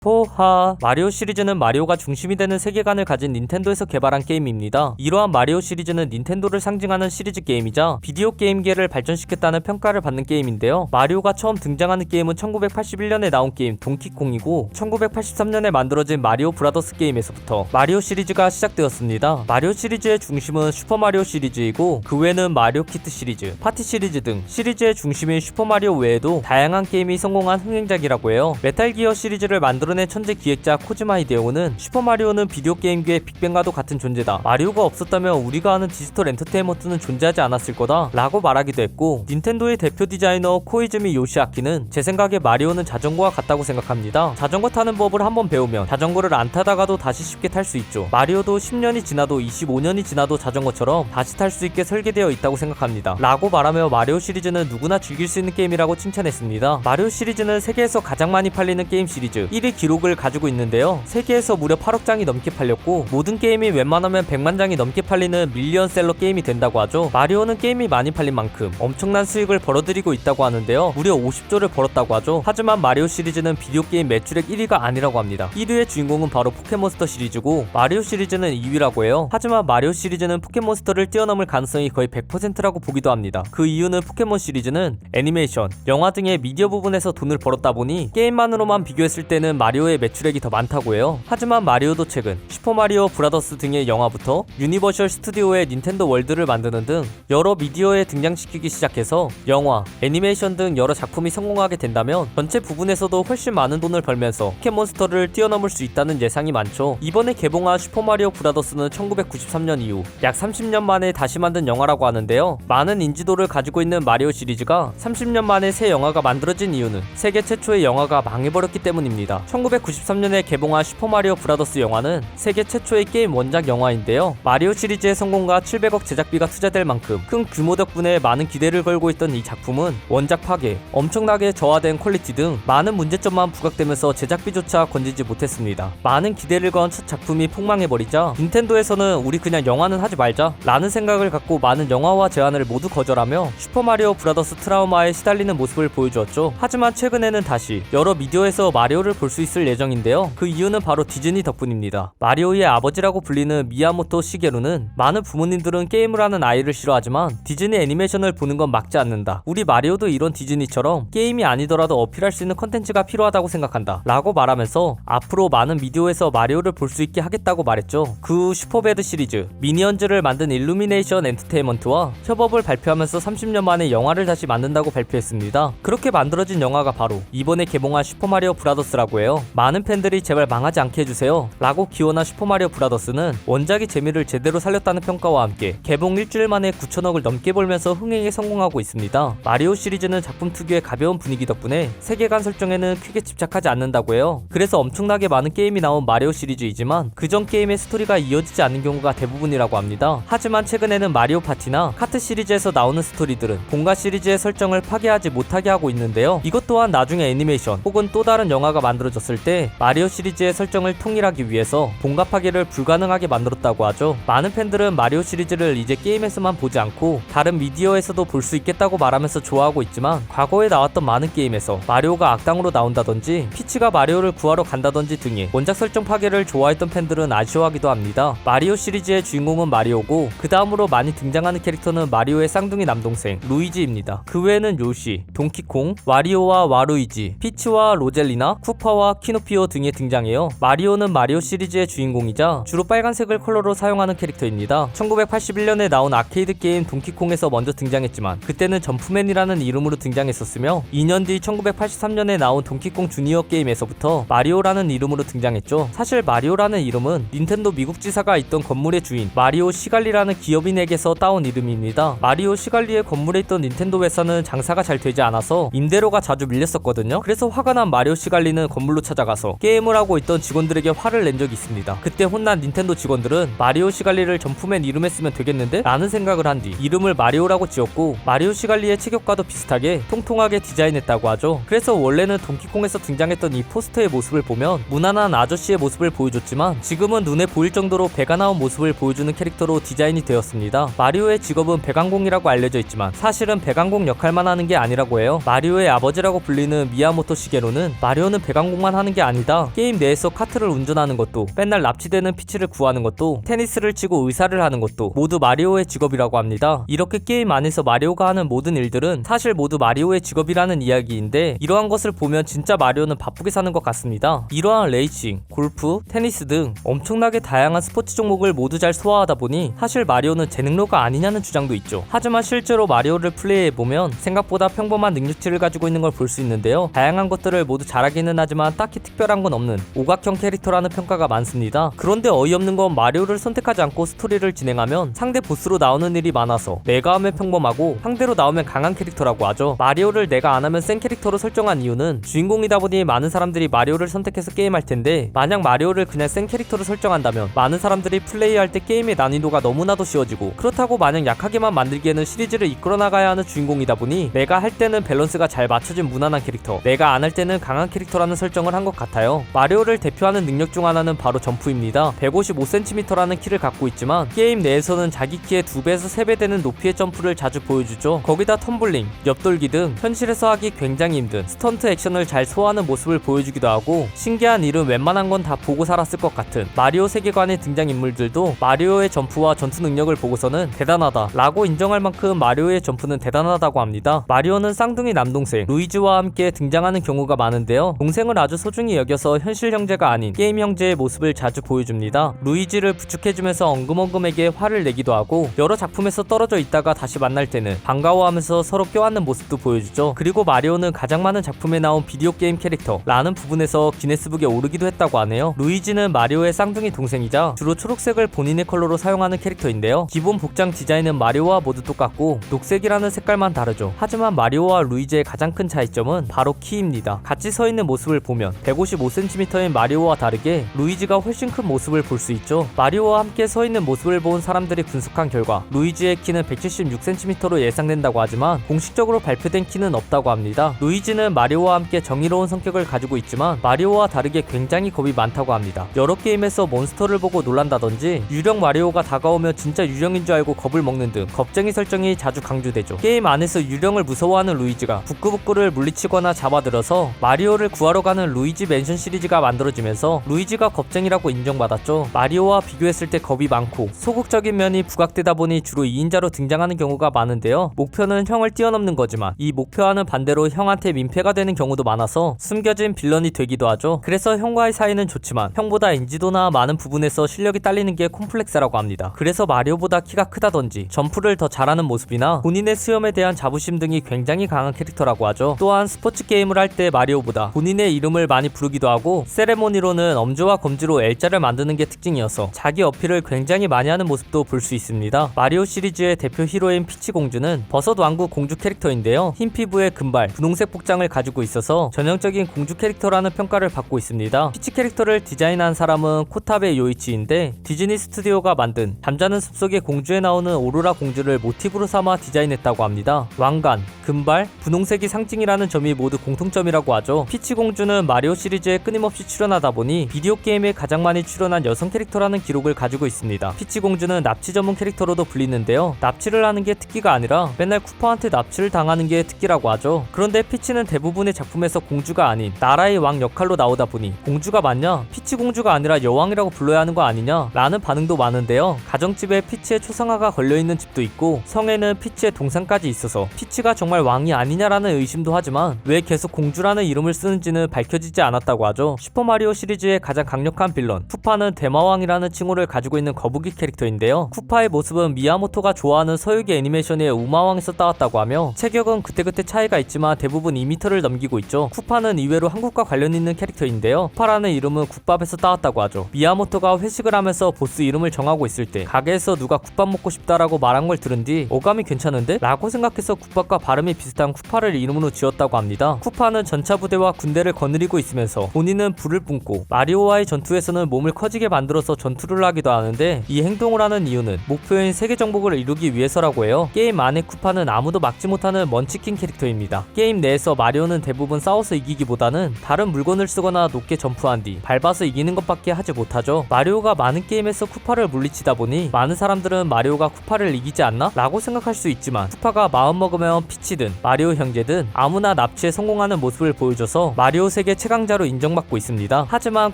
호하, 마리오 시리즈는 마리오가 중심이 되는 세계관을 가진 닌텐도에서 개발한 게임입니다. 이러한 마리오 시리즈는 닌텐도를 상징하는 시리즈 게임이자 비디오 게임계를 발전시켰다는 평가를 받는 게임인데요. 마리오가 처음 등장하는 게임은 1981년에 나온 게임 동키콩이고 1983년에 만들어진 마리오 브라더스 게임에서부터 마리오 시리즈가 시작되었습니다. 마리오 시리즈의 중심은 슈퍼마리오 시리즈이고 그 외에는 마리오 키트 시리즈, 파티 시리즈 등 시리즈의 중심인 슈퍼마리오 외에도 다양한 게임이 성공한 흥행작이라고 해요. 메탈기어 시리즈를 만들어낸 천재 기획자 코지마 히데오는 슈퍼마리오는 비디오 게임계의 빅뱅과도 같은 존재다. 마리오가 없었다면 우리가 아는 디지털 엔터테인먼트는 존재하지 않았을 거다 라고 말하기도 했고, 닌텐도의 대표 디자이너 코이즈미 요시아키는 제 생각에 마리오는 자전거와 같다고 생각합니다. 자전거 타는 법을 한번 배우면 자전거를 안 타다가도 다시 쉽게 탈 수 있죠. 마리오도 10년이 지나도 25년이 지나도 자전거처럼 다시 탈 수 있게 설계되어 있다고 생각합니다 라고 말하며 마리오 시리즈는 누구나 즐길 수 있는 게임이라고 칭찬했습니다. 마리오 시리즈는 세계에서 가장 많이 팔리는 게임 시리즈 1위 기록을 가지고 있는데요. 세계에서 무려 8억 장이 넘게 팔렸고 모든 게임이 웬만하면 100만 장이 넘게 팔리는 밀리언셀러 게임이 된다고 하죠. 마리오는 게임이 많이 팔린 만큼 엄청난 수익을 벌어들이고 있다고 하는데요. 무려 50조를 벌었다고 하죠. 하지만 마리오 시리즈는 비디오 게임 매출액 1위가 아니라고 합니다. 1위의 주인공은 바로 포켓몬스터 시리즈고 마리오 시리즈는 2위라고 해요. 하지만 마리오 시리즈는 포켓몬스터를 뛰어넘을 가능성이 거의 100%라고 보기도 합니다. 그 이유는 포켓몬 시리즈는 애니메이션, 영화 등의 미디어 부분에서 돈을 벌었다 보니 게임만으로만 비교했을 때는 마리오의 매출액이 더 많다고 해요. 하지만 마리오도 최근 슈퍼마리오 브라더스 등의 영화부터 유니버셜 스튜디오의 닌텐도 월드를 만드는 등 여러 미디어에 등장시키기 시작해서 영화, 애니메이션 등 여러 작품이 성공하게 된다면 전체 부분에서도 훨씬 많은 돈을 벌면서 포켓몬스터를 뛰어넘을 수 있다는 예상이 많죠. 이번에 개봉한 슈퍼마리오 브라더스는 1993년 이후 약 30년 만에 다시 만든 영화라고 하는데요. 많은 인지도를 가지고 있는 마리오 시리즈가 30년 만에 새 영화가 만들어진 이유는 세계 최초의 영화가 망해버렸기 때문입니다. 1993년에 개봉한 슈퍼마리오 브라더스 영화는 세계 최초의 게임 원작 영화인데요. 마리오 시리즈의 성공과 700억 제작비가 투자될 만큼 큰 규모 덕분에 많은 기대를 걸고 있던 이 작품은 원작 파괴, 엄청나게 저하된 퀄리티 등 많은 문제점만 부각되면서 제작비조차 건지지 못했습니다. 많은 기대를 건 첫 작품이 폭망해버리자 닌텐도에서는 우리 그냥 영화는 하지 말자 라는 생각을 갖고 많은 영화화 제안을 모두 거절하며 슈퍼마리오 브라더스 트라우마에 시달리는 모습을 보여주었죠. 하지만 최근에는 다시 여러 미디어에서 마리오를 볼 수 있을 예정인데요. 그 이유는 바로 디즈니 덕분입니다. 마리오의 아버지라고 불리는 미야모토 시게루는 많은 부모님들은 게임을 하는 아이를 싫어하지만 디즈니 애니메이션을 보는 건 막지 않는다. 우리 마리오도 이런 디즈니처럼 게임이 아니더라도 어필할 수 있는 컨텐츠가 필요하다고 생각한다 라고 말하면서 앞으로 많은 미디어에서 마리오를 볼 수 있게 하겠다고 말했죠. 그 후 슈퍼배드 시리즈, 미니언즈를 만든 일루미네이션 엔터테인먼트와 협업을 발표하면서 30년 만에 영화를 다시 만든다고 발표했습니다. 그렇게 만들어진 영화가 바로 이번에 개봉한 슈퍼마리오 브라더스라고 해요. 많은 팬들이 제발 망하지 않게 해주세요 라고 기원한 슈퍼마리오 브라더스는 원작의 재미를 제대로 살렸다는 평가와 함께 개봉 일주일 만에 9천억을 넘게 벌면서 흥행에 성공하고 있습니다. 마리오 시리즈는 작품 특유의 가벼운 분위기 덕분에 세계관 설정에는 크게 집착하지 않는다고 해요. 그래서 엄청나게 많은 게임이 나온 마리오 시리즈이지만 그전 게임의 스토리가 이어지지 않는 경우가 대부분이라고 합니다. 하지만 최근에는 마리오 파티나 카트 시리즈에서 나오는 스토리들은 본가 시리즈의 설정을 파괴하지 못하게 하고 있는데요. 이것 또한 나중에 애니메이션 혹은 또 다른 영화가 만들어졌을 때 마리오 시리즈의 설정을 통일하기 위해서 본가 파괴를 불가능하게 만들었다고 하죠. 많은 팬들은 마리오 시리즈를 이제 게임에서만 보지 않고 다른 미디어에서도 볼 수 있겠다고 말하면서 좋아하고 있지만 과거에 나왔던 많은 게임에서 마리오가 악당으로 나온다든지 피치가 마리오를 구하러 간다든지 등의 원작 설정 파괴를 좋아했던 팬들은 아쉬워하기도 합니다. 마리오 시리즈의 주인공은 마리오고 그 다음으로 많이 등장하는 캐릭터는 마리오의 쌍둥이 남동생 루이지입니다. 그 외에는 요시, 동키콩, 와리오와 와루이지, 피치와 로젤리나, 쿠파와 키노피오 등이 등장해요. 마리오는 마리오 시리즈의 주인공이자 주로 빨간색을 컬러로 사용하는 캐릭터입니다. 1981년에 나온 아케이드 게임 동키콩에서 먼저 등장했지만 그때는 점프맨이라는 이름으로 등장했었으며 2년 뒤 1983년에 나온 동키콩 주니어 게임에서부터 마리오라는 이름으로 등장했죠. 사실 마리오라는 이름은 닌텐도 미국 지사가 있던 건물의 주인 마리오 시갈리라는 기업인에게서 따온 이름입니다. 마리오 시갈리의 건물에 있던 닌텐도 회사는 장사가 잘 되지 않아서 임대료가 자주 밀렸었거든요. 그래서 화가 난 마리오 시갈리는 건물로 찾아가서 게임을 하고 있던 직원들에게 화를 낸 적이 있습니다. 그때 혼난 닌텐도 직원들은 마리오 시갈리를 점프맨 이름에 쓰면 되겠는데? 라는 생각을 한 뒤 이름을 마리오라고 지었고 마리오 시갈리의 체격과도 비슷하게 통통하게 디자인했다고 하죠. 그래서 원래는 동키콩에서 등장했던 이 포스터의 모습을 보면 무난한 아저씨의 모습을 보여줬지만 지금은 눈에 보일 정도로 배가 나온 모습을 보여주는 캐릭터로 디자인이 되었습니다. 마리오의 직업은 배관공이라고 알려져 있지만 사실은 배관공 역할만 하는 게 아니라고 해요. 마리오의 아버지라고 불리는 미야모토 시게루는 마리오는 배관공만 마리오만 하는 게 아니다. 게임 내에서 카트를 운전하는 것도, 맨날 납치되는 피치를 구하는 것도, 테니스를 치고 의사를 하는 것도 모두 마리오의 직업이라고 합니다. 이렇게 게임 안에서 마리오가 하는 모든 일들은 사실 모두 마리오의 직업이라는 이야기인데, 이러한 것을 보면 진짜 마리오는 바쁘게 사는 것 같습니다. 이러한 레이싱, 골프, 테니스 등 엄청나게 다양한 스포츠 종목을 모두 잘 소화하다 보니 사실 마리오는 재능러가 아니냐는 주장도 있죠. 하지만 실제로 마리오를 플레이해보면 생각보다 평범한 능력치를 가지고 있는 걸 볼 수 있는데요. 다양한 것들을 모두 잘하기는 하지만 딱히 특별한 건 없는 오각형 캐릭터라는 평가가 많습니다. 그런데 어이없는 건 마리오를 선택하지 않고 스토리를 진행하면 상대 보스로 나오는 일이 많아서 내가 하면 평범하고 상대로 나오면 강한 캐릭터라고 하죠. 마리오를 내가 안 하면 센 캐릭터로 설정한 이유는 주인공이다 보니 많은 사람들이 마리오를 선택해서 게임할 텐데, 만약 마리오를 그냥 센 캐릭터로 설정한다면 많은 사람들이 플레이할 때 게임의 난이도가 너무나도 쉬워지고, 그렇다고 마냥 약하게만 만들기에는 시리즈를 이끌어 나가야 하는 주인공이다 보니 내가 할 때는 밸런스가 잘 맞춰진 무난한 캐릭터, 내가 안 할 때는 강한 캐릭터라는 설정을 한 것 같아요. 마리오를 대표하는 능력 중 하나는 바로 점프입니다. 155cm라는 키를 갖고 있지만 게임 내에서는 자기 키의 2배에서 3배 되는 높이의 점프를 자주 보여주죠. 거기다 텀블링, 옆돌기 등 현실에서 하기 굉장히 힘든 스턴트 액션을 잘 소화하는 모습을 보여주기도 하고, 신기한 일은 웬만한 건 다 보고 살았을 것 같은 마리오 세계관의 등장인물들도 마리오의 점프와 전투 능력을 보고서는 대단하다 라고 인정할 만큼 마리오의 점프는 대단하다고 합니다. 마리오는 쌍둥이 남동생 루이지와 함께 등장하는 경우가 많은데요. 동생을 아주 소중히 여겨서 현실 형제가 아닌 게임 형제의 모습을 자주 보여줍니다. 루이지를 부축해주면서 엉금엉금에게 화를 내기도 하고, 여러 작품에서 떨어져 있다가 다시 만날 때는 반가워하면서 서로 껴안는 모습도 보여주죠. 그리고 마리오는 가장 많은 작품에 나온 비디오 게임 캐릭터 라는 부분에서 기네스북에 오르기도 했다고 하네요. 루이지는 마리오의 쌍둥이 동생이자 주로 초록색을 본인의 컬러로 사용하는 캐릭터인데요. 기본 복장 디자인은 마리오와 모두 똑같고 녹색이라는 색깔만 다르죠. 하지만 마리오와 루이지의 가장 큰 차이점은 바로 키입니다. 같이 서 있는 모습을 보면 155cm인 마리오와 다르게 루이지가 훨씬 큰 모습을 볼 수 있죠. 마리오와 함께 서 있는 모습을 본 사람들이 분석한 결과 루이지의 키는 176cm로 예상된다고 하지만 공식적으로 발표된 키는 없다고 합니다. 루이지는 마리오와 함께 정의로운 성격을 가지고 있지만 마리오와 다르게 굉장히 겁이 많다고 합니다. 여러 게임에서 몬스터를 보고 놀란다든지, 유령 마리오가 다가오면 진짜 유령인 줄 알고 겁을 먹는 등 겁쟁이 설정이 자주 강조되죠. 게임 안에서 유령을 무서워하는 루이지가 부끄부끄를 물리치거나 잡아들여서 마리오를 구하러 가는 루이지 맨션 시리즈가 만들어지면서 루이지가 겁쟁이라고 인정받았죠. 마리오와 비교했을 때 겁이 많고 소극적인 면이 부각되다 보니 주로 2인자로 등장하는 경우가 많은데요. 목표는 형을 뛰어넘는 거지만 이 목표와는 반대로 형한테 민폐가 되는 경우도 많아서 숨겨진 빌런이 되기도 하죠. 그래서 형과의 사이는 좋지만 형보다 인지도나 많은 부분에서 실력이 딸리는 게 콤플렉스라고 합니다. 그래서 마리오보다 키가 크다든지 점프를 더 잘하는 모습이나 본인의 수염에 대한 자부심 등이 굉장히 강한 캐릭터라고 하죠. 또한 스포츠 게임을 할 때 마리오보다 본인의 이름을 많이 부르기도 하고, 세레모니로는 엄지와 검지로 L자를 만드는 게 특징이어서 자기 어필을 굉장히 많이 하는 모습도 볼 수 있습니다. 마리오 시리즈의 대표 히로인 피치 공주는 버섯 왕국 공주 캐릭터인데요. 흰 피부에 금발, 분홍색 복장을 가지고 있어서 전형적인 공주 캐릭터라는 평가를 받고 있습니다. 피치 캐릭터를 디자인한 사람은 코타베 요이치인데, 디즈니 스튜디오가 만든 잠자는 숲속의 공주에 나오는 오로라 공주를 모티브로 삼아 디자인했다고 합니다. 왕관, 금발, 분홍색이 상징이라는 점이 모두 공통점이라고 하죠. 피치 공주는 마리오 시리즈에 끊임없이 출연하다 보니 비디오 게임에 가장 많이 출연한 여성 캐릭터라는 기록을 가지고 있습니다. 피치 공주는 납치 전문 캐릭터로도 불리는데요. 납치를 하는 게 특기가 아니라 맨날 쿠파한테 납치를 당하는 게 특기라고 하죠. 그런데 피치는 대부분의 작품에서 공주가 아닌 나라의 왕 역할로 나오다 보니 공주가 맞냐? 피치 공주가 아니라 여왕이라고 불러야 하는 거 아니냐? 라는 반응도 많은데요. 가정집에 피치의 초상화가 걸려있는 집도 있고 성에는 피치의 동상까지 있어서 피치가 정말 왕이 아니냐라는 의심도 하지만 왜 계속 공주라는 이름을 쓰는지는 밝혀지지 않았다고 하죠. 슈퍼마리오 시리즈의 가장 강력한 빌런 쿠파는 대마왕이라는 칭호를 가지고 있는 거북이 캐릭터인데요. 쿠파의 모습은 미야모토가 좋아하는 서유기 애니메이션의 우마왕에서 따왔다고 하며 체격은 그때그때 차이가 있지만 대부분 2m를 넘기고 있죠. 쿠파는 의외로 한국과 관련 있는 캐릭터인데요. 쿠파라는 이름은 국밥에서 따왔다고 하죠. 미야모토가 회식을 하면서 보스 이름을 정하고 있을 때 가게에서 누가 국밥 먹고 싶다라고 말한 걸 들은 뒤 어감이 괜찮은데? 라고 생각해서 국밥과 발음이 비슷한 쿠파를 이름으로 지었다고 합니다. 쿠파는 전차 부대와 군대를 거느리고 있으면서 본인은 불을 뿜고 마리오와의 전투에서는 몸을 커지게 만들어서 전투를 하기도 하는데, 이 행동을 하는 이유는 목표인 세계 정복을 이루기 위해서라고 해요. 게임 안의 쿠파는 아무도 막지 못하는 먼치킨 캐릭터입니다. 게임 내에서 마리오는 대부분 싸워서 이기기보다는 다른 물건을 쓰거나 높게 점프한 뒤 밟아서 이기는 것밖에 하지 못하죠. 마리오가 많은 게임에서 쿠파를 물리치다 보니 많은 사람들은 마리오가 쿠파를 이기지 않나? 라고 생각할 수 있지만, 쿠파가 마음먹으면 피치든 마리오 형제든 아무나 납치에 성공하는 모습을 보여줘서 마리오 세계 최강자로 인정받고 있습니다. 하지만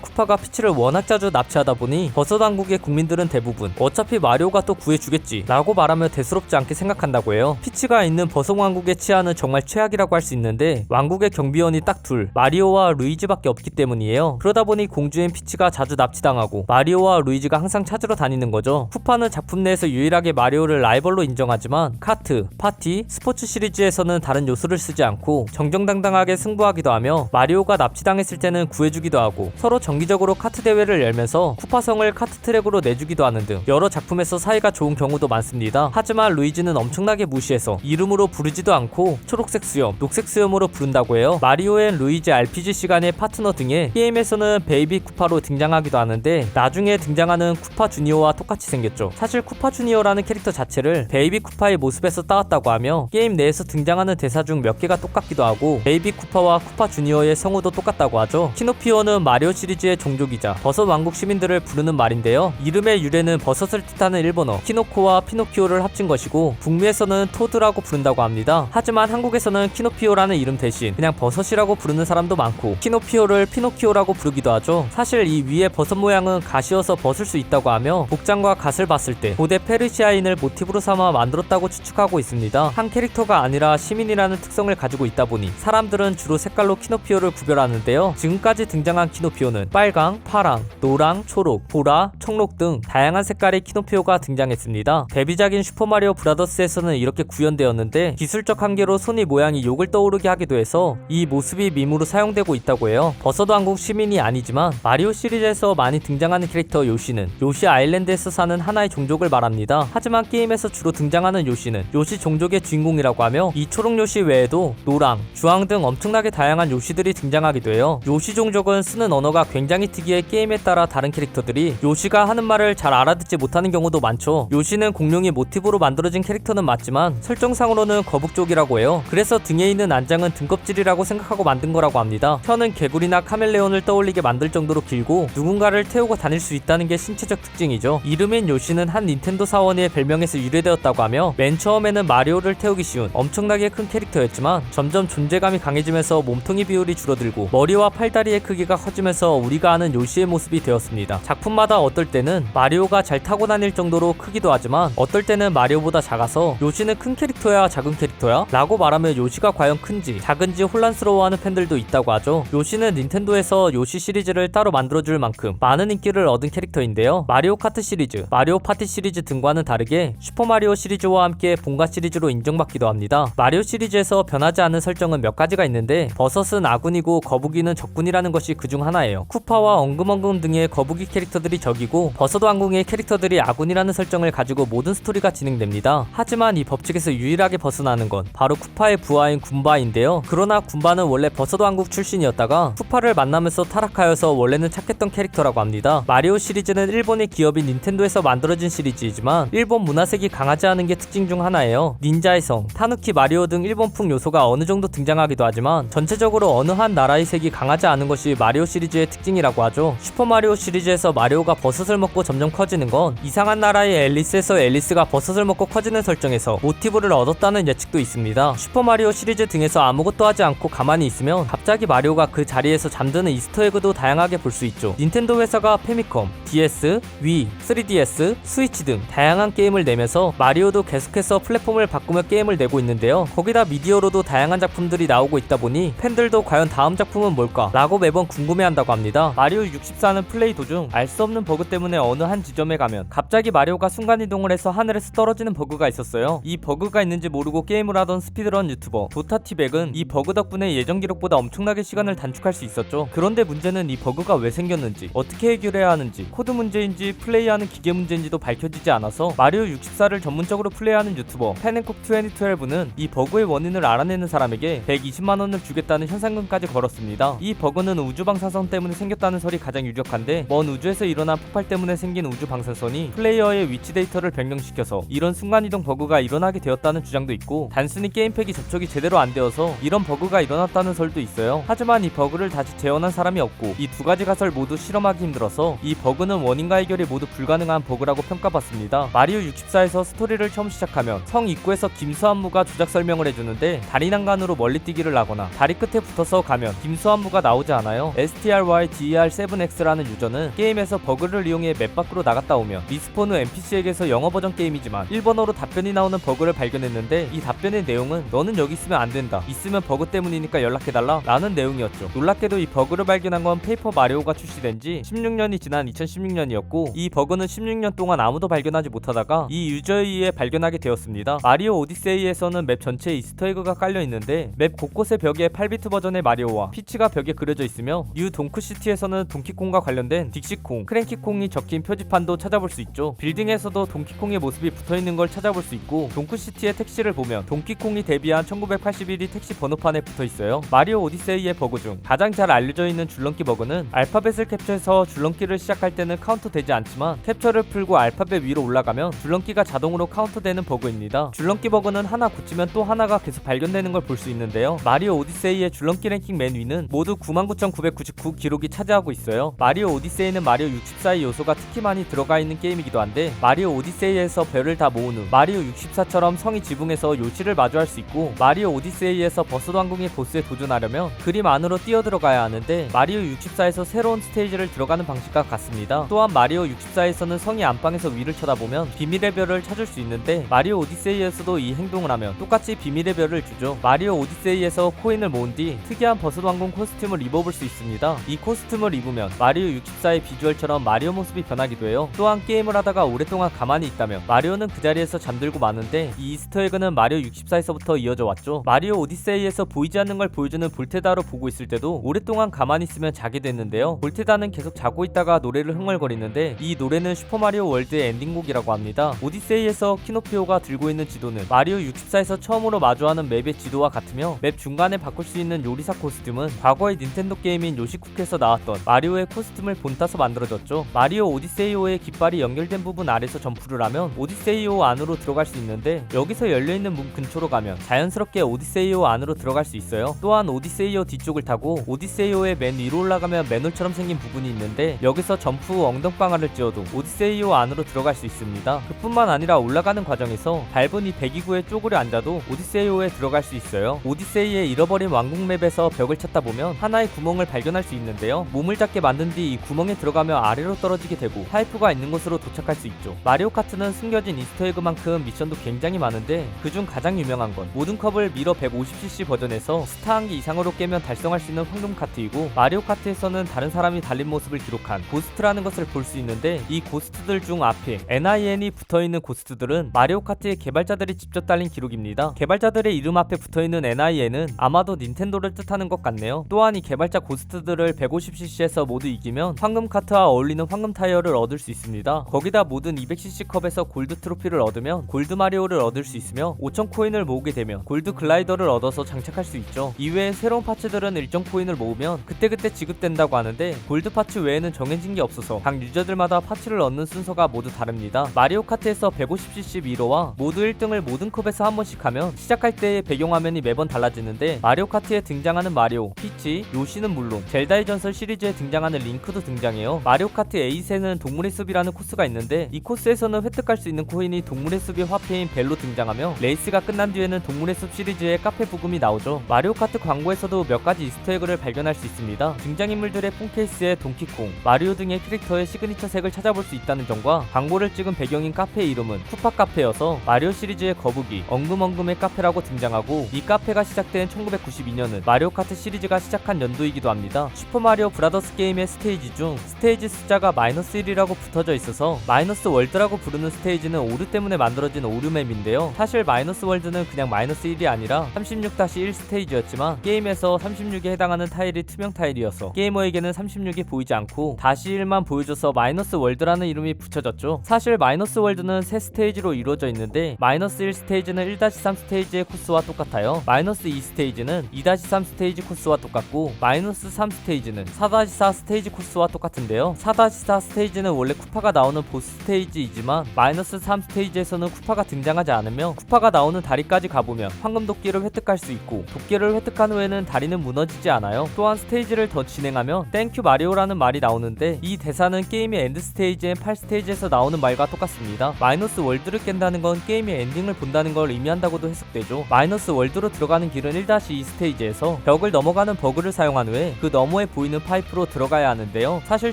쿠파가 피치를 워낙 자주 납치하다 보니 버섯 왕국의 국민들은 대부분 어차피 마리오가 또 구해주겠지 라고 말하며 대수롭지 않게 생각한다고 해요. 피치가 있는 버섯 왕국의 치안은 정말 최악이라고 할 수 있는데 왕국의 경비원이 딱 둘, 마리오와 루이지밖에 없기 때문이에요. 그러다 보니 공주인 피치가 자주 납치당하고 마리오와 루이지가 항상 찾으러 다니는 거죠. 쿠파는 작품 내에서 유일하게 마리오를 라이벌로 인정하지만 카트, 파티, 스포츠 시리즈에서는 다른 요소를 쓰지 않고 정정당당하게 승부하기도 하며 마리오가 납치당했을 때는 구해주기도 하고 서로 정기적으로 카트 대회를 열면서 쿠파성을 카트 트랙으로 내주기도 하는 등 여러 작품에서 사이가 좋은 경우도 많습니다. 하지만 루이지는 엄청나게 무시해서 이름으로 부르지도 않고 초록색 수염, 녹색 수염으로 부른다고 해요. 마리오 앤 루이지 RPG 시간의 파트너 등의 게임에서는 베이비 쿠파로 등장하기도 하는데 나중에 등장하는 쿠파 주니어와 똑같이 생겼죠. 사실 쿠파 주니어라는 캐릭터 자체를 베이비 쿠파의 모습에서 따왔다고 하며 게임 내에서 등장하는 대사 중 몇 개가 똑같기도 하고 베이비 쿠파와 쿠파 주니어의 성우도 똑같다고 하죠. 키노피오는 마리오 시리즈의 종족이자 버섯 왕국 시민들을 부르는 말인데요. 이름의 유래는 버섯을 뜻하는 일본어 키노코와 피노키오를 합친 것이고 북미에서는 토드라고 부른다고 합니다. 하지만 한국에서는 키노피오라는 이름 대신 그냥 버섯이라고 부르는 사람도 많고 키노피오를 피노키오라고 부르기도 하죠. 사실 이 위에 버섯 모양은 갓이어서 벗을 수 있다고 하며 복장과 갓을 봤을 때 고대 페르시아인을 모티브로 삼아 만들었다고 추측하고 있습니다. 한 캐릭터가 아니라 시민이라는 특성을 가지고 있다 보니 사람들은 주로 색깔로 키노피오를 구별하는데요. 지금까지 등장한 키노피오는 빨강, 파랑, 노랑, 초록, 보라, 청록 등 다양한 색깔의 키노피오가 등장했습니다. 데뷔작인 슈퍼마리오 브라더스에서는 이렇게 구현되었는데 기술적 한계로 손이 모양이 욕을 떠오르게 하기도 해서 이 모습이 밈으로 사용되고 있다고 해요. 버섯 왕국 시민이 아니지만 마리오 시리즈에서 많이 등장하는 캐릭터 요시는 요시 아일랜드에서 사는 하나의 종족을 말합니다. 하지만 게임에서 주로 등장하는 요시는 요시 종족의 주인공이라고 하며 이 초록 요시 외에도 노랑, 주황 등 엄청나게 다양한 요시들이 등장하기도 해요. 요시 종족은 쓰는 언어가 굉장히 특이해 게임에 따라 다른 캐릭터들이 요시가 하는 말을 잘 알아듣지 못하는 경우도 많죠. 요시는 공룡이 모티브로 만들어진 캐릭터는 맞지만 설정상으로는 거북족이라고 해요. 그래서 등에 있는 안장은 등껍질이라고 생각하고 만든 거라고 합니다. 혀는 개구리나 카멜레온을 떠올리게 만들 정도로 길고 누군가를 태우고 다닐 수 있다는 게 신체적 특징이죠. 이름인 요시는 한 닌텐도 사원의 별명에서 유래되었다고 하며 맨 처음에는 마리오를 태우기 쉬운 엄청나게 큰 캐릭터였지만 점점 존재감이 강해지면서 몸통이 비율이 줄어들고 머리와 팔다리의 크기가 커지면서 우리가 아는 요시의 모습이 되었습니다. 작품마다 어떨 때는 마리오가 잘 타고 다닐 정도로 크기도 하지만 어떨 때는 마리오보다 작아서 요시는 큰 캐릭터야 작은 캐릭터야? 라고 말하며 요시가 과연 큰지 작은지 혼란스러워하는 팬들도 있다고 하죠. 요시는 닌텐도에서 요시 시리즈를 따로 만들어줄 만큼 많은 인기를 얻은 캐릭터인데요. 마리오 카트 시리즈, 마리오 파티 시리즈 등과는 다르게 슈퍼마리오 시리즈와 함께 본가 시리즈로 인정받기도 합니다. 마리오 시리즈에서 변하지 않은 설정은 몇 가지가 있는데 버섯은 아군이고 거북이는 적군이라는 것이 그중 하나예요. 쿠파와 엉금엉금 등의 거북이 캐릭터들이 적이고 버섯 왕국의 캐릭터들이 아군이라는 설정을 가지고 모든 스토리가 진행됩니다. 하지만 이 법칙에서 유일하게 벗어나는 건 바로 쿠파의 부하인 군바인데요. 그러나 군바는 원래 버섯 왕국 출신이었다가 쿠파를 만나면서 타락하여서 원래는 착했던 캐릭터라고 합니다. 마리오 시리즈는 일본의 기업인 닌텐도에서 만들어진 시리즈이지만 일본 문화색이 강하지 않은 게 특징 중 하나예요. 닌자의 성, 타누키 마리오 등 일본풍 요소가 어느 정도 등장하기도 하지만 전체적으로 어느 한 나라의 색이 강하지 않은 것이 마리오 시리즈의 특징이라고 하죠. 슈퍼마리오 시리즈에서 마리오가 버섯을 먹고 점점 커지는 건 이상한 나라의 앨리스에서 앨리스가 버섯을 먹고 커지는 설정에서 모티브를 얻었다는 예측도 있습니다. 슈퍼마리오 시리즈 등에서 아무것도 하지 않고 가만히 있으면 갑자기 마리오가 그 자리에서 잠드는 이스터에그도 다양하게 볼 수 있죠. 닌텐도 회사가 페미컴, DS, 위, 3DS, 스위치 등 다양한 게임을 내면서 마리오도 계속해서 플랫폼을 바꾸며 게임을 내고 있는데요. 거기다 미디어로도 다양한 작품들이 나오고 있다 보니 팬들도 과연 다음 작품은 뭘까? 라고 매번 궁금해한다고 합니다. 마리오 64는 플레이 도중 알 수 없는 버그 때문에 어느 한 지점에 가면 갑자기 마리오가 순간이동을 해서 하늘에서 떨어지는 버그가 있었어요. 이 버그가 있는지 모르고 게임을 하던 스피드런 유튜버 도타티백은 이 버그 덕분에 예전 기록보다 엄청나게 시간을 단축할 수 있었죠. 그런데 문제는 이 버그가 왜 생겼는지, 어떻게 해결해야 하는지, 코드 문제인지 플레이하는 기계 문제인지도 밝혀지지 않아서 마리오 64를 전문적으로 플레이하는 유튜버 팬앤콕2012는 이 버그의 원인을 알아내는 사람에게 120만원을 주겠다는 현상금까지 걸었습니다. 이 버그는 우주방사선 때문에 생겼다는 설이 가장 유력한데 먼 우주에서 일어난 폭발 때문에 생긴 우주방사선이 플레이어의 위치 데이터를 변경시켜서 이런 순간이동 버그가 일어나게 되었다는 주장도 있고 단순히 게임팩이 접촉이 제대로 안 되어서 이런 버그가 일어났다는 설도 있어요. 하지만 이 버그를 다시 재현한 사람이 없고 이 두 가지 가설 모두 실험하기 힘들어서 이 버그는 원인과 해결이 모두 불가능한 버그라고 평가받습니다. 마리오 64에서 스토리를 처음 시작하면 성 입구에서 김수한무가 조작 설명을 해주는데 다리 난간으로 멀리 뛰기를 하거나 다리 끝에 붙어서 가면 김수 잠수함무가 나오지 않아요. STRYDER7X라는 유저는 게임에서 버그를 이용해 맵 밖으로 나갔다 오면 리스폰 후 NPC에게서 영어 버전 게임이지만 일본어로 답변이 나오는 버그를 발견했는데 이 답변의 내용은 너는 여기 있으면 안 된다. 있으면 버그 때문이니까 연락해달라 라는 내용이었죠. 놀랍게도 이 버그를 발견한 건 페이퍼 마리오가 출시된 지 16년이 지난 2016년이었고 이 버그는 16년 동안 아무도 발견하지 못하다가 이 유저에 의해 발견하게 되었습니다. 마리오 오디세이에서는 맵 전체에 이스터에그가 깔려 있는데 맵 곳곳의 벽에 8비트 버전의 마리오와 피치가 벽에 그려져 있으며 뉴 동크시티에서는 동키콩과 관련된 딕시콩, 크랭키콩이 적힌 표지판도 찾아볼 수 있죠. 빌딩에서도 동키콩의 모습이 붙어있는 걸 찾아볼 수 있고 동크시티의 택시를 보면 동키콩이 데뷔한 1981이 택시 번호판에 붙어있어요. 마리오 오디세이의 버그 중 가장 잘 알려져 있는 줄넘기 버그는 알파벳을 캡처해서 줄넘기를 시작할 때는 카운트 되지 않지만 캡처를 풀고 알파벳 위로 올라가면 줄넘기가 자동으로 카운트되는 버그입니다. 줄넘기 버그는 하나 고치면 또 하나가 계속 발견되는 걸 볼 수 있는데요. 마리오 오디세이의 줄넘기 랭킹 맨 위는 모두 99,999 기록이 차지하고 있어요. 마리오 오디세이는 마리오 64의 요소가 특히 많이 들어가 있는 게임이기도 한데 마리오 오디세이에서 별을 다 모은 후 마리오 64처럼 성이 지붕에서 요시를 마주할 수 있고 마리오 오디세이에서 버스 왕궁의 보스에 도전하려면 그림 안으로 뛰어 들어가야 하는데 마리오 64에서 새로운 스테이지를 들어가는 방식과 같습니다. 또한 마리오 64에서는 성이 안방에서 위를 쳐다보면 비밀의 별을 찾을 수 있는데 마리오 오디세이에서도 이 행동을 하면 똑같이 비밀의 별을 주죠. 마리오 오디세이에서 코인을 모은 뒤 특이한 버스 왕궁 코스튬을 입어볼 수 있습니다. 이 코스튬을 입으면 마리오 64의 비주얼처럼 마리오 모습이 변하기도 해요. 또한 게임을 하다가 오랫동안 가만히 있다면 마리오는 그 자리에서 잠들고 마는데 이 이스터에그는 마리오 64에서부터 이어져 왔죠. 마리오 오디세이에서 보이지 않는 걸 보여주는 볼테다로 보고 있을 때도 오랫동안 가만히 있으면 자게 됐는데요. 볼테다는 계속 자고 있다가 노래를 흥얼거리는데 이 노래는 슈퍼마리오 월드의 엔딩곡이라고 합니다. 오디세이에서 키노피오가 들고 있는 지도는 마리오 64에서 처음으로 마주하는 맵의 지도와 같으며 맵 중간에 바꿀 수 있는 요리사 코스튬은 과거의 닌텐도 게임인 요시쿠크에서 나왔던 마리오의 코스튬을 본따서 만들어졌죠. 마리오 오디세이오의 깃발이 연결된 부분 아래서 점프를 하면 오디세이오 안으로 들어갈 수 있는데 여기서 열려있는 문 근처로 가면 자연스럽게 오디세이오 안으로 들어갈 수 있어요. 또한 오디세이오 뒤쪽을 타고 오디세이오의 맨 위로 올라가면 맨홀처럼 생긴 부분이 있는데 여기서 점프 후 엉덩방아를 찧어도 오디세이오 안으로 들어갈 수 있습니다. 그뿐만 아니라 올라가는 과정에서 밟은 이 배기구에 쪼그려 앉아도 오디세이오에 들어갈 수 있어요. 오디세이의 잃어버린 왕국 맵에서 벽을 찾다 보면 하나의 구멍을 발견할 수 있는데요. 몸을 작게 만든 뒤 이 구멍에 들어가면 아래로 떨어지게 되고 파이프가 있는 곳으로 도착할 수 있죠. 마리오 카트는 숨겨진 이스터에그만큼 미션도 굉장히 많은데 그중 가장 유명한 건 모든 컵을 미러 150cc 버전에서 스타 한 개 이상으로 깨면 달성할 수 있는 황금 카트이고 마리오 카트에서는 다른 사람이 달린 모습을 기록한 고스트라는 것을 볼 수 있는데 이 고스트들 중 앞에 NIN이 붙어있는 고스트들은 마리오 카트의 개발자들이 직접 달린 기록입니다. 개발자들의 이름 앞에 붙어있는 NIN은 아마도 닌텐도를 뜻하는 것 같네요. 또한 이 개발자 고스트들을 150cc에서 모두 이기면 황금 카트와 어울리는 황금 타이어를 얻을 수 있습니다. 거기다 모든 200cc 컵에서 골드 트로피를 얻으면 골드 마리오를 얻을 수 있으며 5000 코인을 모으게 되면 골드 글라이더를 얻어서 장착할 수 있죠. 이외에 새로운 파츠들은 일정 코인을 모으면 그때그때 지급된다고 하는데 골드 파츠 외에는 정해진 게 없어서 각 유저들마다 파츠를 얻는 순서가 모두 다릅니다. 마리오 카트에서 150cc 미러와 모두 1등을 모든 컵에서 한 번씩 하면 시작할 때의 배경화면이 매번 달라지는데 마리오 카트에 등장하는 마리오, 피치, 요시는 물론 젤다의 전설 시리즈에 등장하는 링크도 등장해요. 마리오 카트 8에는 동물의 숲이라는 코스가 있는데 이 코스에서는 획득할 수 있는 코인이 동물의 숲의 화폐인 벨로 등장하며 레이스가 끝난 뒤에는 동물의 숲 시리즈의 카페 부금이 나오죠. 마리오 카트 광고에서도 몇 가지 이스터에그를 발견할 수 있습니다. 등장인물들의 폰케이스에 동키콩, 마리오 등의 캐릭터의 시그니처 색을 찾아볼 수 있다는 점과 광고를 찍은 배경인 카페의 이름은 쿠파 카페여서 마리오 시리즈의 거북이, 엉금엉금의 카페라고 등장하고 이 카페가 시작된 1992년은 마리오 카트 시리즈가 시작한 연도이기도 합니다. 슈퍼마리오 브라더스 게임의 스테이지 중 스테이지 숫자가 -1이라고 붙어져 있어서 마이너스 월드라고 부르는 스테이지는 오류 때문에 만들어진 오류맵인데요. 사실 마이너스 월드는 그냥 -1이 아니라 36-1 스테이지였지만 게임에서 36에 해당하는 타일이 투명 타일이어서 게이머에게는 36이 보이지 않고 -1만 보여줘서 마이너스 월드라는 이름이 붙여졌죠. 사실 마이너스 월드는 세 스테이지로 이루어져 있는데 -1 스테이지는 1-3 스테이지의 코스와 똑같아요. -2 스테이지는 2-3 스테이지 코스와 똑같고 -3 스테이지는 4-4 스테이지 코스와 똑같은데요. 4-4 스테이지는 원래 쿠파가 나오는 보스 스테이지이지만 -3 스테이지에서는 쿠파가 등장하지 않으며 쿠파가 나오는 다리까지 가보면 황금 도끼를 획득할 수 있고 도끼를 획득한 후에는 다리는 무너지지 않아요. 또한 스테이지를 더 진행하면 땡큐 마리오라는 말이 나오는데 이 대사는 게임의 엔드 스테이지인 8스테이지에서 나오는 말과 똑같습니다. 마이너스 월드를 깬다는 건 게임의 엔딩을 본다는 걸 의미한다고도 해석되죠. 마이너스 월드로 들어가는 길은 1-2 스테이지에서 벽을 넘어가는 점프하는 버그를 사용한 후에 그 너머에 보이는 파이프로 들어가야 하는데요. 사실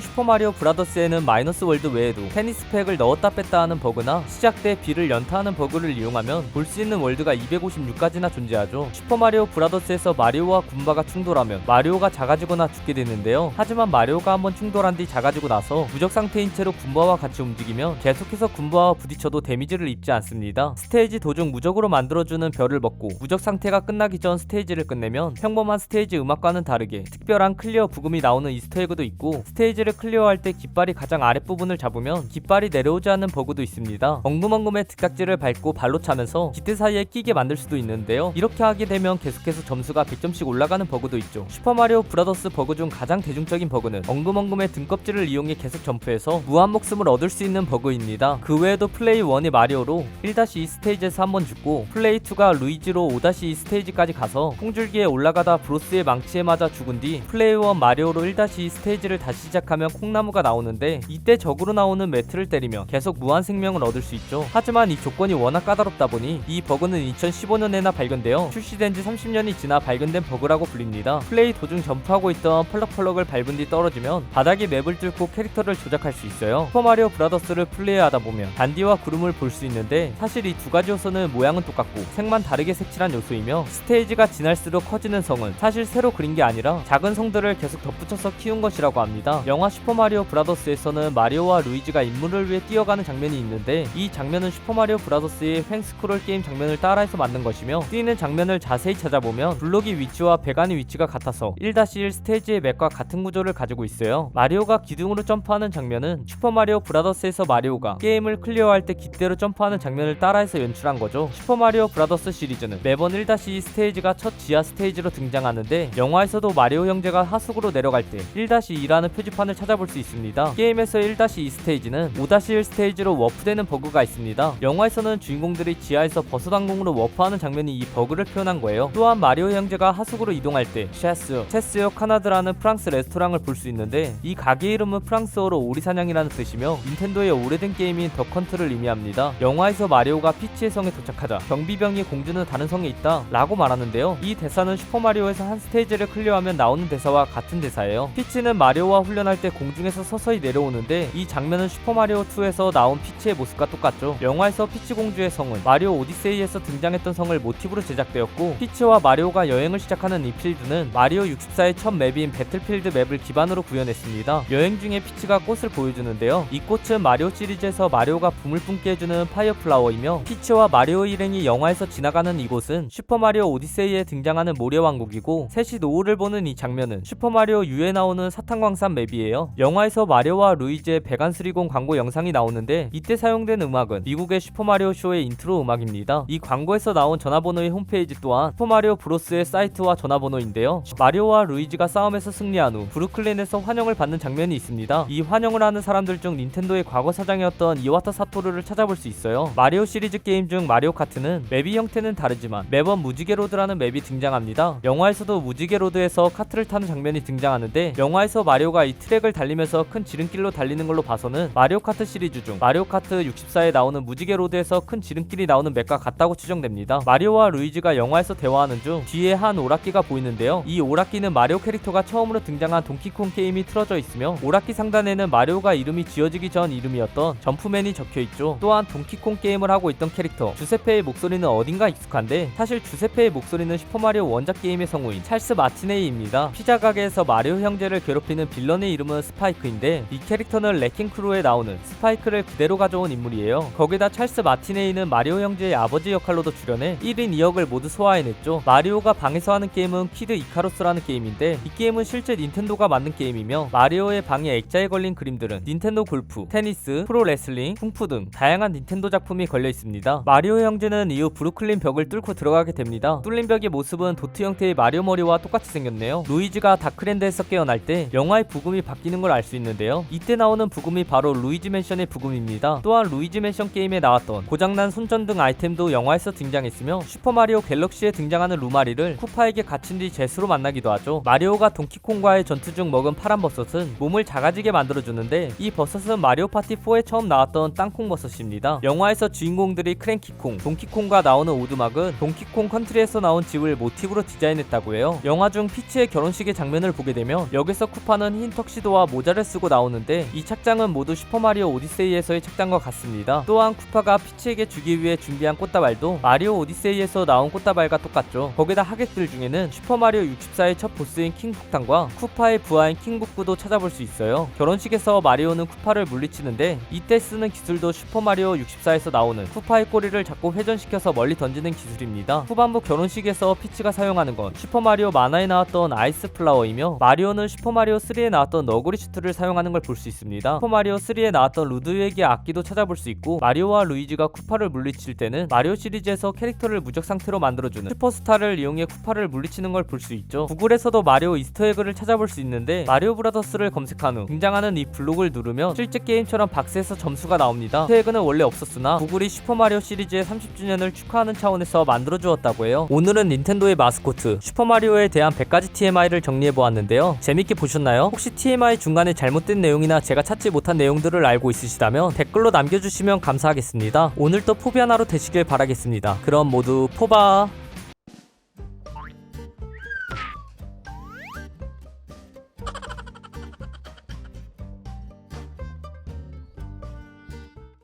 슈퍼마리오 브라더스에는 마이너스 월드 외에도 테니스 팩을 넣었다 뺐다 하는 버그나 시작 때 비를 연타하는 버그를 이용하면 볼 수 있는 월드가 256가지나 존재하죠. 슈퍼마리오 브라더스에서 마리오와 군바가 충돌하면 마리오가 작아지거나 죽게 되는데요. 하지만 마리오가 한번 충돌한 뒤 작아지고 나서 무적 상태인 채로 군바와 같이 움직이면 계속해서 군바와 부딪혀도 데미지를 입지 않습니다. 스테이지 도중 무적으로 만들어주는 별을 먹고 무적 상태가 끝나기 전 스테이지를 끝내면 평범한 스테이지 음악과는 다르게 특별한 클리어 부금이 나오는 이스터에그도 있고, 스테이지를 클리어할 때 깃발이 가장 아랫부분을 잡으면 깃발이 내려오지 않는 버그도 있습니다. 엉금엉금의 득딱지를 밟고 발로 차면서 기대 사이에 끼게 만들 수도 있는데요. 이렇게 하게 되면 계속해서 점수가 100점씩 올라가는 버그도 있죠. 슈퍼마리오 브라더스 버그 중 가장 대중적인 버그는 엉금엉금의 등껍질을 이용해 계속 점프해서 무한 목숨을 얻을 수 있는 버그입니다. 그 외에도 플레이 1이 마리오로 1-2 스테이지에서 한번 죽고, 플레이 2가 루이지로 5-2 스테이지까지 가서 콩줄기에 올라가다 브로스의 망치에 맞아 죽은 뒤 플레이 1 마리오로 1-2 스테이지를 다시 시작하면 콩나무가 나오는데, 이때 적으로 나오는 매트를 때리면 계속 무한 생명을 얻을 수 있죠. 하지만 이 조건이 워낙 까다롭다 보니 이 버그는 2015년에나 발견되어 출시된 지 30년이 지나 발견된 버그라고 불립니다. 플레이 도중 점프하고 있던 펄럭펄럭을 밟은 뒤 떨어지면 바닥이 맵을 뚫고 캐릭터를 조작할 수 있어요. 슈퍼마리오 브라더스를 플레이하다 보면 단디와 구름을 볼 수 있는데, 사실 이 두 가지 요소는 모양은 똑같고 색만 다르게 색칠한 요소이며, 스테이지가 지날수록 커지는 성은 사실 새로 그린 게 아니라 작은 성들을 계속 덧붙여서 키운 것이라고 합니다. 영화 슈퍼마리오 브라더스에서는 마리오와 루이지가 임무를 위해 뛰어가는 장면이 있는데, 이 장면은 슈퍼마리오 브라더스의 횡스크롤 게임 장면을 따라해서 만든 것이며, 뛰는 장면을 자세히 찾아보면 블록의 위치와 배관의 위치가 같아서 1-1 스테이지의 맵과 같은 구조를 가지고 있어요. 마리오가 기둥으로 점프하는 장면은 슈퍼마리오 브라더스에서 마리오가 게임을 클리어할 때 기대로 점프하는 장면을 따라해서 연출한 거죠. 슈퍼마리오 브라더스 시리즈는 매번 1-2 스테이지가 첫 지하 스테이지로 등장하는데, 영화에서도 마리오 형제가 하수구로 내려갈 때 1-2라는 표지판을 찾아볼 수 있습니다. 게임에서 1-2 스테이지는 5-1 스테이지로 워프되는 버그가 있습니다. 영화에서는 주인공들이 지하에서 버섯 항공으로 워프하는 장면이 이 버그를 표현한 거예요. 또한 마리오 형제가 하수구로 이동할 때 체스요 카나드라는 프랑스 레스토랑을 볼 수 있는데, 이 가게 이름은 프랑스어로 오리사냥이라는 뜻이며 닌텐도의 오래된 게임인 더 컨트를 의미합니다. 영화에서 마리오가 피치의 성에 도착하자 경비병이 공주는 다른 성에 있다 라고 말하는데요. 이 대사는 슈퍼마리오에서 한 스테이지를 클리어하면 나오는 대사와 같은 대사예요. 피치는 마리오와 훈련할 때 공중에서 서서히 내려오는데, 이 장면은 슈퍼마리오2에서 나온 피치의 모습과 똑같죠. 영화에서 피치 공주의 성은 마리오 오디세이에서 등장했던 성을 모티브로 제작되었고, 피치와 마리오가 여행을 시작하는 이 필드는 마리오 64의 첫 맵인 배틀필드 맵을 기반으로 구현했습니다. 여행 중에 피치가 꽃을 보여주는데요. 이 꽃은 마리오 시리즈에서 마리오가 붐을 뿜게 해주는 파이어플라워이며, 피치와 마리오 일행이 영화에서 지나가는 이곳은 슈퍼마리오 오디세이에 등장하는 모래왕국이고, 셋이 노을을 보는 이 장면은 슈퍼마리오 U에 나오는 사탕광산 맵이에요. 영화에서 마리오와 루이지의 배관수리공 광고 영상이 나오는데, 이때 사용된 음악은 미국의 슈퍼마리오 쇼의 인트로 음악입니다. 이 광고에서 나온 전화번호의 홈페이지 또한 슈퍼마리오 브로스의 사이트와 전화번호인데요. 마리오와 루이지가 싸움에서 승리한 후 브루클린에서 환영을 받는 장면이 있습니다. 이 환영을 하는 사람들 중 닌텐도의 과거 사장이었던 이와타 사토루를 찾아볼 수 있어요. 마리오 시리즈 게임 중 마리오 카트는 맵의 형태는 다르지만 매번 무지개 로드라는 맵이 등장합니다. 영화에서도 무지개 로드에서 카트를 타는 장면이 등장하는데, 영화에서 마리오가 이 트랙을 달리면서 큰 지름길로 달리는 걸로 봐서는 마리오 카트 시리즈 중 마리오 카트 64에 나오는 무지개 로드에서 큰 지름길이 나오는 맵과 같다고 추정됩니다. 마리오와 루이지가 영화에서 대화하는 중 뒤에 한 오락기가 보이는데요. 이 오락기는 마리오 캐릭터가 처음으로 등장한 동키콩 게임이 틀어져 있으며, 오락기 상단에는 마리오가 이름이 지어지기 전 이름이었던 점프맨이 적혀있죠. 또한 동키콩 게임을 하고 있던 캐릭터 주세페의 목소리는 어딘가 익숙한데, 사실 주세페의 목소리는 슈퍼마리오 원작 게임의 성우인 찰스 마티네이입니다. 피자 가게에서 마리오 형제를 괴롭히는 빌런의 이름은 스파이크인데, 이 캐릭터는 레킹 크루에 나오는 스파이크를 그대로 가져온 인물이에요. 거기다 찰스 마티네이는 마리오 형제의 아버지 역할로도 출연해 1인 2역을 모두 소화해냈죠. 마리오가 방에서 하는 게임은 퀴드 이카로스라는 게임인데, 이 게임은 실제 닌텐도가 만든 게임이며, 마리오의 방에 액자에 걸린 그림들은 닌텐도 골프, 테니스, 프로레슬링, 쿵푸 등 다양한 닌텐도 작품이 걸려 있습니다. 마리오 형제는 이후 브루클린 벽을 뚫고 들어가게 됩니다. 뚫린 벽의 모습은 도트 형태의 마리오 머리와 똑같이 생겼네요. 루이지가 다크랜드에서 깨어날 때 영화의 부금이 바뀌는 걸 알 수 있는데요. 이때 나오는 부금이 바로 루이지 맨션의 부금입니다. 또한 루이지 맨션 게임에 나왔던 고장난 손전등 아이템도 영화에서 등장했으며, 슈퍼마리오 갤럭시에 등장하는 루마리를 쿠파에게 갇힌 뒤 제수로 만나기도 하죠. 마리오가 동키콩과의 전투 중 먹은 파란 버섯은 몸을 작아지게 만들어주는데, 이 버섯은 마리오 파티 4에 처음 나왔던 땅콩 버섯입니다. 영화에서 주인공들이 크랭키콩, 동키콩과 나오는 오두막은 동키콩 컨트리에서 나온 집을 모티브로 디자인했다고 해요. 있는데요. 영화 중 피치의 결혼식의 장면을 보게 되면 역에서 쿠파는 흰 턱시도와 모자를 쓰고 나오는데 이 착장은 모두 슈퍼마리오 오디세이에서의 착장과 같습니다. 또한 쿠파가 피치에게 주기 위해 준비한 꽃다발도 마리오 오디세이에서 나온 꽃다발과 똑같죠. 거기다 하객들 중에는 슈퍼마리오 64의 첫 보스인 킹폭탄과 쿠파의 부하인 킹북구도 찾아볼 수 있어요. 결혼식에서 마리오는 쿠파를 물리치는데 이때 쓰는 기술도 슈퍼마리오 64에서 나오는 쿠파의 꼬리를 잡고 회전시켜서 멀리 던지는 기술입니다. 후반부 결혼식에서 피치가 사용하는 건 슈퍼마리오 만화에 나왔던 아이스 플라워이며 마리오는 슈퍼마리오 3에 나왔던 너구리 슈트를 사용하는 걸 볼 수 있습니다. 슈퍼마리오 3에 나왔던 루드위그의 악기도 찾아볼 수 있고 마리오와 루이지가 쿠파를 물리칠 때는 마리오 시리즈에서 캐릭터를 무적 상태로 만들어주는 슈퍼스타를 이용해 쿠파를 물리치는 걸 볼 수 있죠. 구글에서도 마리오 이스터에그를 찾아볼 수 있는데 마리오 브라더스를 검색한 후 등장하는 이 블록을 누르면 실제 게임처럼 박스에서 점수가 나옵니다. 이스터에그는 원래 없었으나 구글이 슈퍼마리오 시리즈의 30주년을 축하하는 차원에서 만들어주었다고 해요. 오늘은 닌텐도의 마스코트 슈퍼마리오에 대한 100가지 TMI를 정리해보았는데요. 재밌게 보셨나요? 혹시 TMI 중간에 잘못된 내용이나 제가 찾지 못한 내용들을 알고 있으시다면 댓글로 남겨주시면 감사하겠습니다. 오늘도 포비 하나로 되시길 바라겠습니다. 그럼 모두 포바.